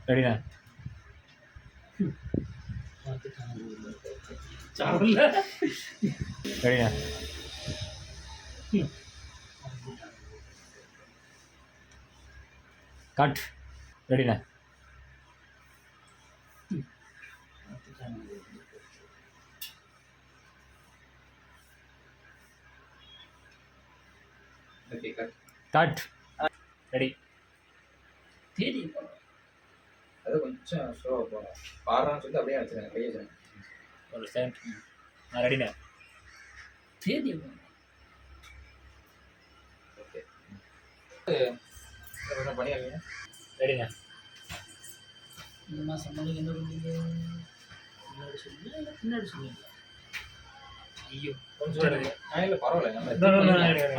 ரெடிண்ணா? ரெடிண்ணா? Cut. ரெடிண்ணா? Cut. Ready? அது கொஞ்சம் ஸ்லோவாக போகணும். பாடுறான்னு சொல்லிட்டு அப்படியே வச்சுருங்க, கையை வச்சுருங்க. ஒரு செகண்ட். நான் ரெடிண்ணா? ஓகே, கொஞ்சம் பண்ணியாங்க. ரெடிண்ணா? இந்த மாதம் மணிக்கு என்ன பண்ணுங்க? பின்னாடி சொல்லுங்க. ஐயோ கொஞ்சம் இல்லை, பரவாயில்ல.